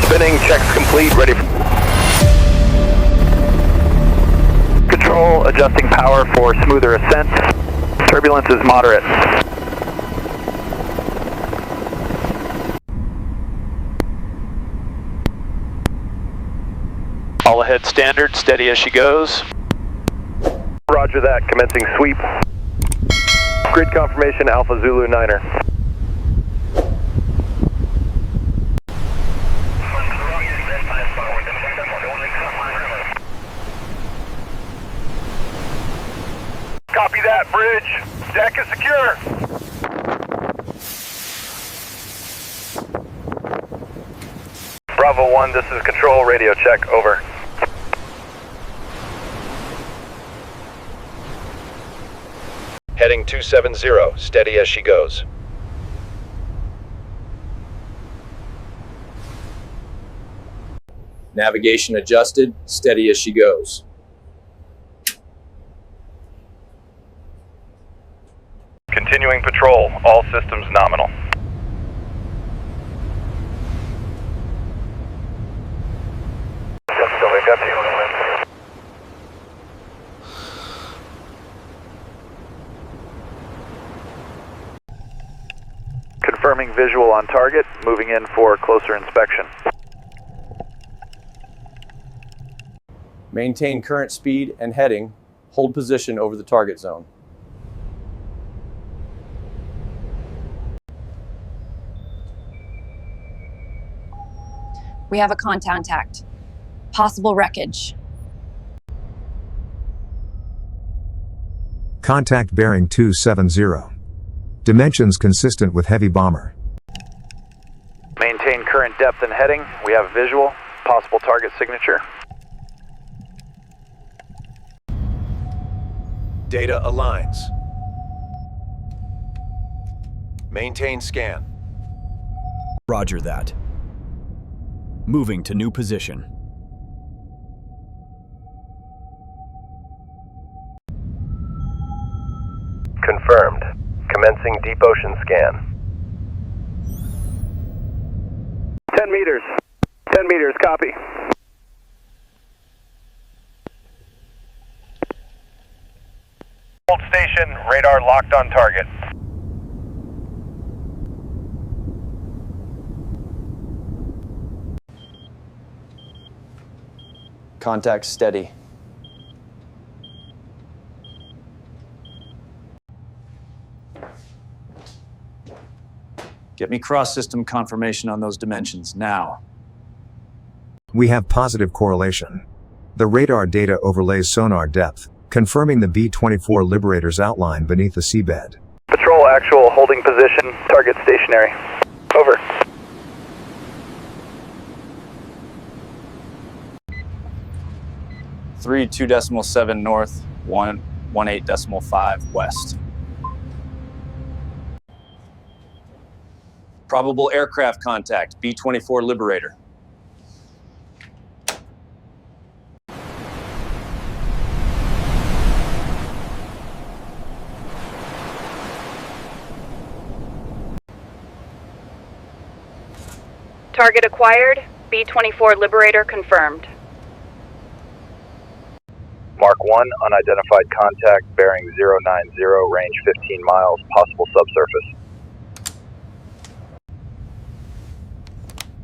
Spinning, checks complete, ready for control, adjusting power for smoother ascent. Turbulence is moderate. All ahead standard, steady as she goes. Roger that, commencing sweep. Grid confirmation, Alpha Zulu 9er. Copy that, bridge. Deck is secure. Bravo 1, this is control, radio check, over. Heading 270, steady as she goes. Navigation adjusted, steady as she goes. Continuing patrol, all systems nominal. Confirming visual on target, moving in for closer inspection. Maintain current speed and heading. Hold position over the target zone. We have a contact. Possible wreckage. Contact bearing 270. Dimensions consistent with heavy bomber. Maintain current depth and heading. We have visual. Possible target signature. Data aligns. Maintain scan. Roger that. Moving to new position. Confirmed. Commencing deep ocean scan. 10 meters. 10 meters, copy. Hold station, radar locked on target. Contact steady. Get me cross-system confirmation on those dimensions, now. We have positive correlation. The radar data overlays sonar depth, confirming the B-24 Liberator's outline beneath the seabed. Patrol actual, holding position, target stationary. Over. Three 2.7 north, 1.18.5 west. Probable aircraft contact, B-24 Liberator. Target acquired, B-24 Liberator confirmed. Mark 1, unidentified contact, bearing 090, range 15 miles, possible subsurface.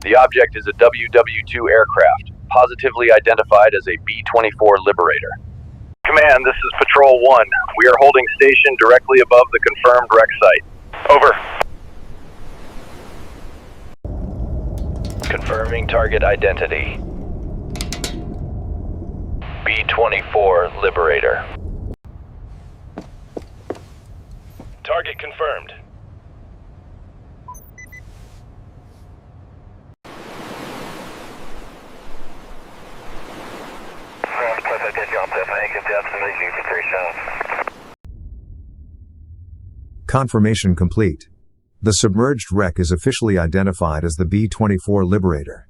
The object is a WWII aircraft, positively identified as a B-24 Liberator. Command, this is Patrol 1. We are holding station directly above the confirmed wreck site. Over. Confirming target identity. B-24 Liberator. Target confirmed. Confirmation complete. The submerged wreck is officially identified as the B-24 Liberator.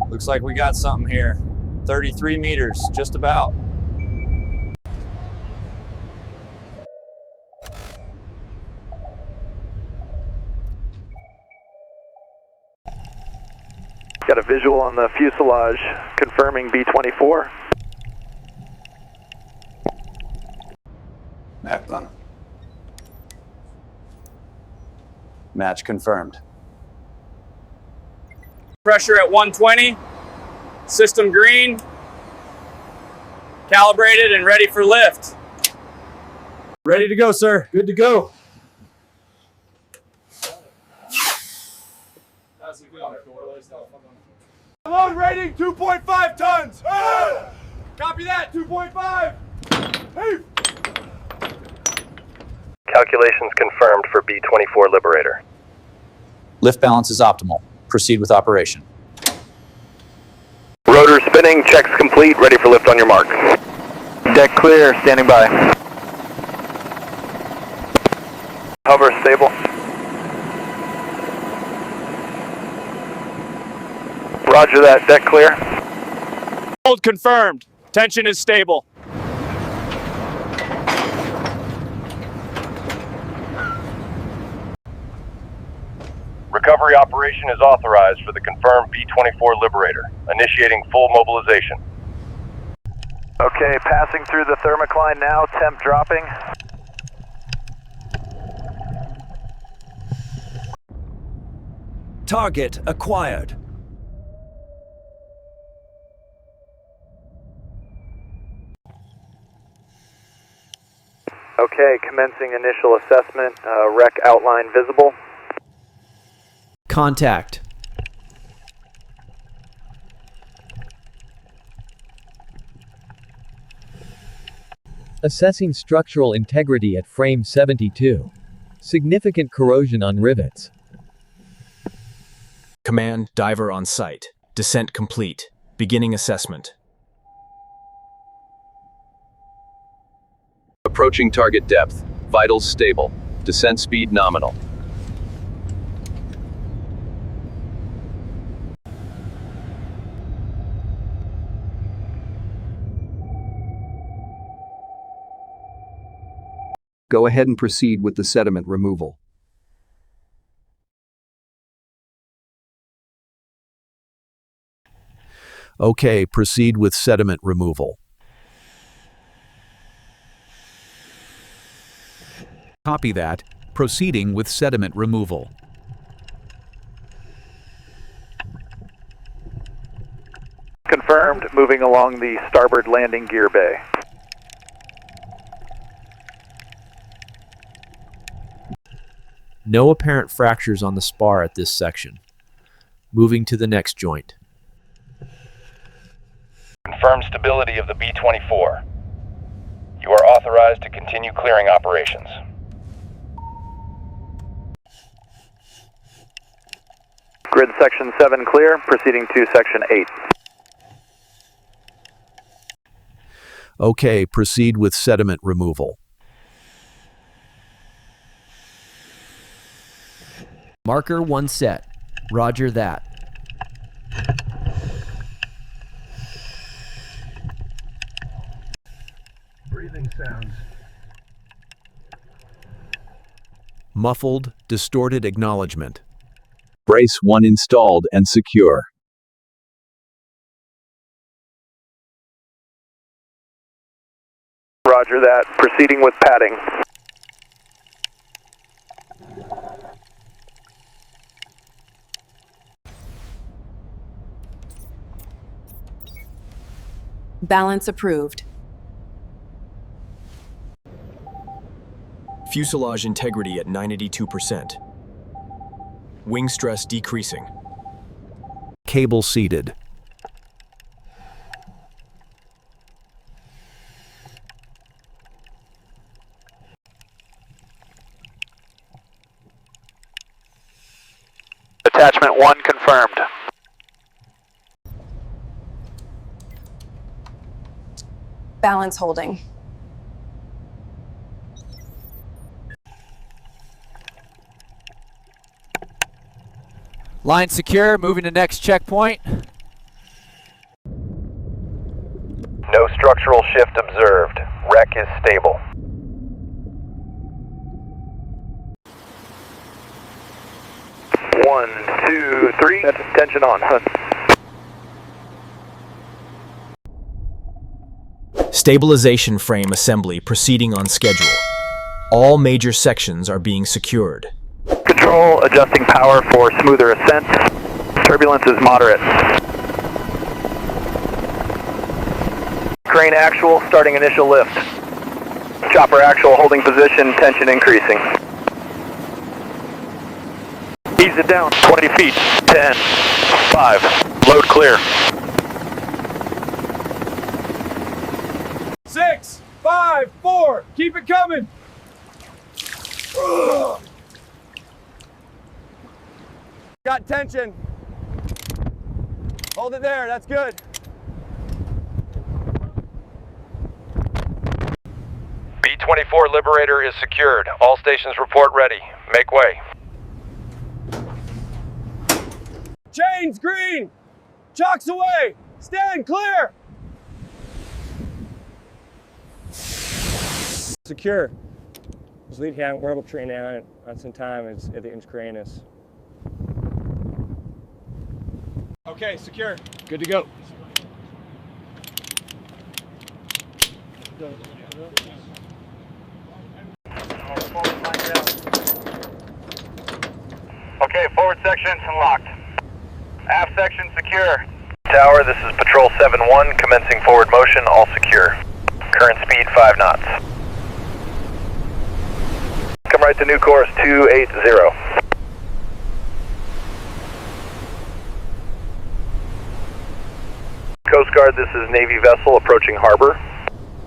Looks like we got something here. 33 meters, just about. Got a visual on the fuselage, confirming B-24. Map done. Match confirmed. Pressure at 120, system green, calibrated and ready for lift. Ready to go, sir. Good to go. Load rating 2.5 tons. Copy that, 2.5. Hey. Calculations confirmed for B-24 Liberator. Lift balance is optimal. Proceed with operation. Rotor spinning, checks complete, ready for lift on your mark. Deck clear, standing by. Hover stable. Roger that, deck clear. Hold confirmed. Tension is stable. Recovery operation is authorized for the confirmed B-24 Liberator, initiating full mobilization. Okay, passing through the thermocline now, temp dropping. Target acquired. Okay, commencing initial assessment, wreck outline visible. Contact. Assessing structural integrity at frame 72. Significant corrosion on rivets. Command, diver on site. Descent complete. Beginning assessment. Approaching target depth. Vitals stable. Descent speed nominal. Go ahead and proceed with the sediment removal. Okay, proceed with sediment removal. Copy that. Proceeding with sediment removal. Confirmed, moving along the starboard landing gear bay. No apparent fractures on the spar at this section. Moving to the next joint. Confirmed stability of the B-24. You are authorized to continue clearing operations. Grid section 7 clear, proceeding to section 8. Okay, proceed with sediment removal. Marker 1 set. Roger that. Breathing sounds. Muffled, distorted acknowledgement. Brace 1 installed and secure. Roger that, proceeding with padding. Balance approved. Fuselage integrity at 92%. Wing stress decreasing. Cable seated. Attachment 1 confirmed. Balance holding. Line secure, moving to next checkpoint. No structural shift observed. Wreck is stable. One, two, three. Tension on. Stabilization frame assembly proceeding on schedule. All major sections are being secured. Control, adjusting power for smoother ascent. Turbulence is moderate. Crane actual, starting initial lift. Chopper actual, holding position, tension increasing. Ease it down, 20 feet, 10, 5, load clear. 6, 5, 4, keep it coming. Got tension. Hold it there, that's good. B-24 Liberator is secured. All stations report ready. Make way. Chains green. Chocks away. Stand clear. Secure. Just lead hand, wearable train down on some time at the inch craniness. Okay, secure. Good to go. Okay, forward section unlocked. Aft section secure. Tower, this is Patrol 7-1, commencing forward motion, all secure. Current speed 5 knots. Come right to new course 280. Coast Guard, this is Navy vessel approaching harbor,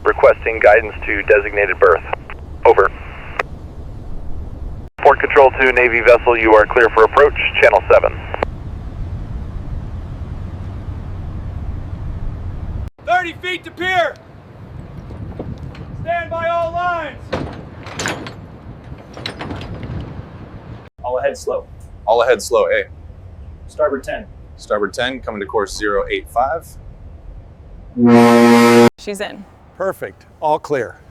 requesting guidance to designated berth. Over. Port Control to Navy vessel, you are clear for approach, channel 7. 30 feet to pier. Stand by all lines. All ahead slow. All ahead slow, A. Starboard 10. Starboard 10, coming to course 085. She's in. Perfect. All clear.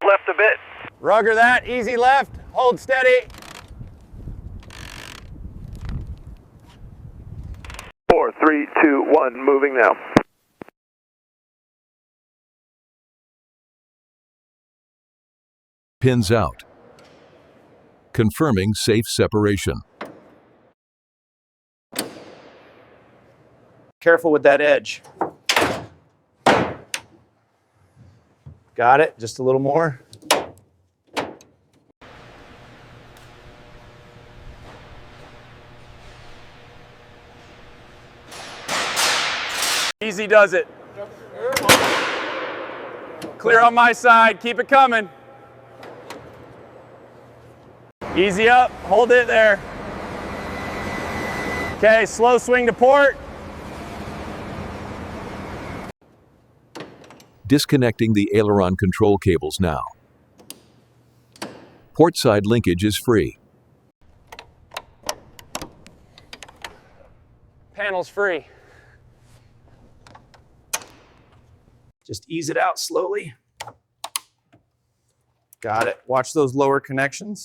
Left a bit. Rugger that. Easy left. Hold steady. 4, 3, 2, 1, moving now. Pins out. Confirming safe separation. Careful with that edge. Got it, just a little more. Easy does it. Clear on my side. Keep it coming. Easy up. Hold it there. Okay, slow swing to port. Disconnecting the aileron control cables now. Port side linkage is free. Panel's free. Just ease it out slowly. Got it. Watch those lower connections.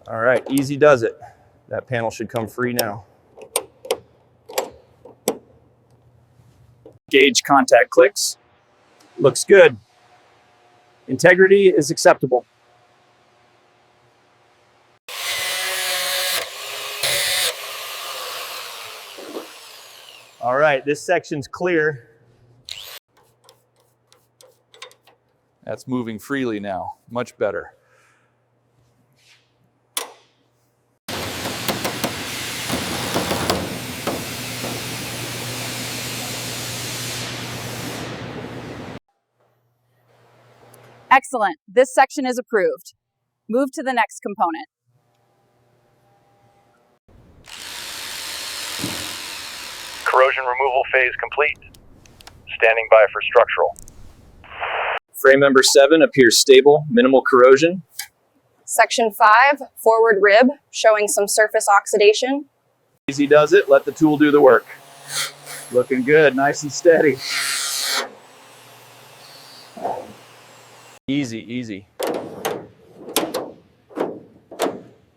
All right, easy does it. That panel should come free now. Gauge contact clicks. Looks good. Integrity is acceptable. All right, this section's clear. That's moving freely now. Much better. Excellent. This section is approved. Move to the next component. Corrosion removal phase complete. Standing by for structural. Frame member 7 appears stable, minimal corrosion. Section 5, forward rib, showing some surface oxidation. Easy does it. Let the tool do the work. Looking good, nice and steady. Easy, easy.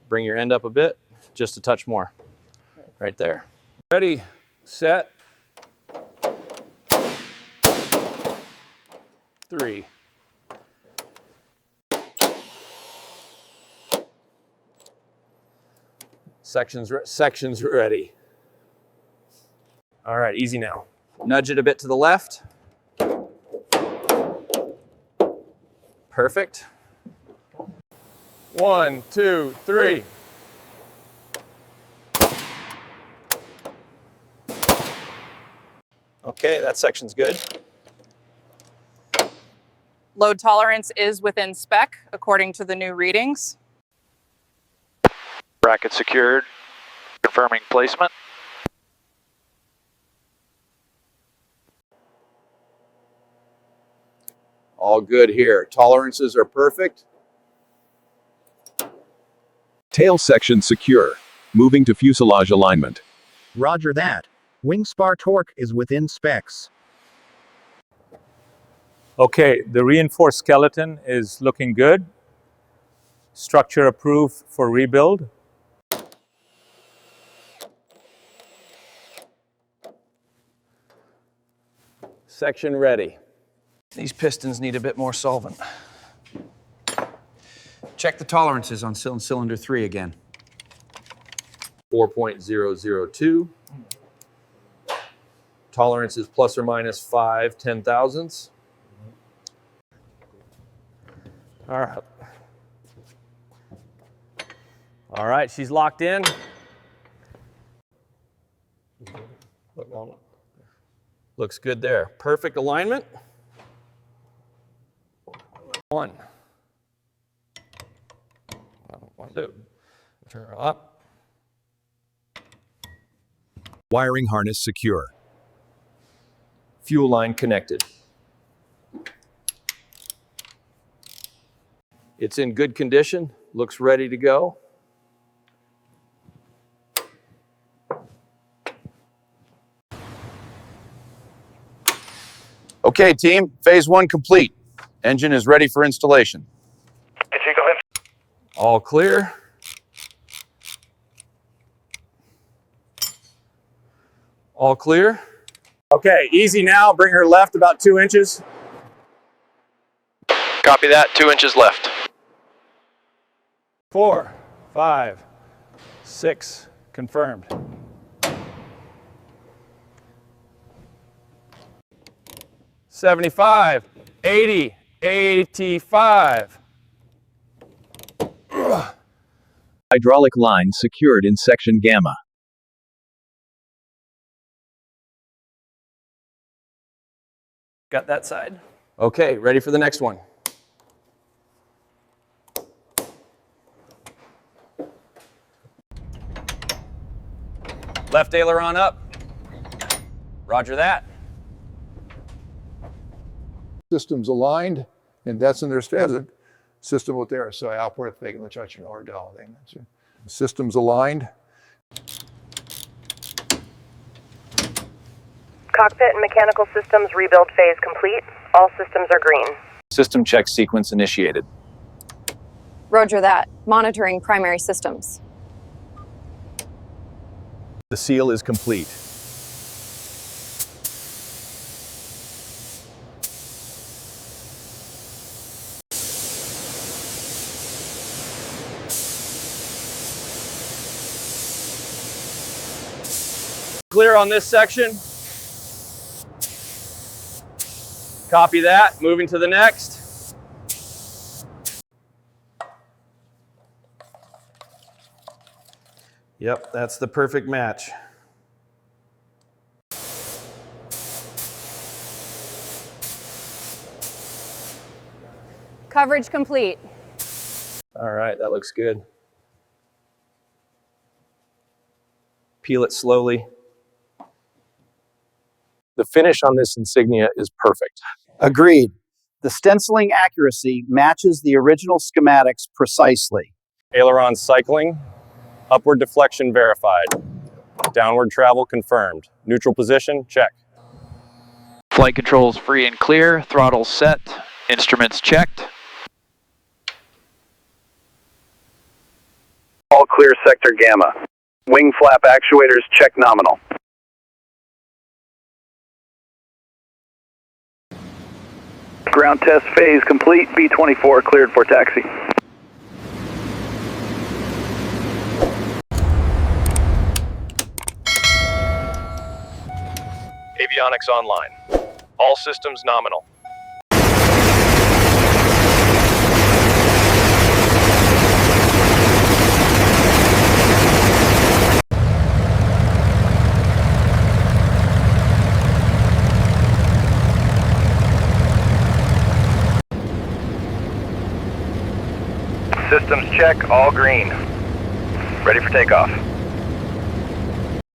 Bring your end up a bit, just a touch more. Right there. Ready, set, 3. Sections ready. All right, easy now. Nudge it a bit to the left. Perfect. 1, 2, 3. Okay, that section's good. Load tolerance is within spec according to the new readings. Bracket secured. Confirming placement. All good here. Tolerances are perfect. Tail section secure. Moving to fuselage alignment. Roger that. Wing spar torque is within specs. Okay, the reinforced skeleton is looking good. Structure approved for rebuild. Section ready. These pistons need a bit more solvent. Check the tolerances on cylinder 3 again. 4.002. Tolerance is plus or minus 5 ten-thousandths. All right. All right, she's locked in. Looks good there. Perfect alignment. 1. 2. Turn her up. Wiring harness secure. Fuel line connected. It's in good condition, looks ready to go. Okay, team, phase 1 complete. Engine is ready for installation. All clear. All clear. Okay, easy now. Bring her left about 2 inches. Copy that. 2 inches left. 4, 5, 6, confirmed. 75, 80, 85. Hydraulic line secured in section Gamma. Got that side. Okay, ready for the next one. Left aileron up. Roger that. Systems aligned, and that's in their system out there. So I output the touch or doll thing. Systems aligned. Cockpit and mechanical systems rebuild phase complete. All systems are green. System check sequence initiated. Roger that. Monitoring primary systems. The seal is complete. Clear on this section. Copy that. Moving to the next. Yep, that's the perfect match. Coverage complete. All right, that looks good. Peel it slowly. The finish on this insignia is perfect. Agreed. The stenciling accuracy matches the original schematics precisely. Aileron cycling. Upward deflection verified. Downward travel confirmed. Neutral position, check. Flight controls free and clear. Throttles set. Instruments checked. all clear sector Gamma. Wing flap actuators check nominal. Ground test phase complete. B-24 cleared for taxi. Avionics online. All systems nominal. Systems check, all green. Ready for takeoff.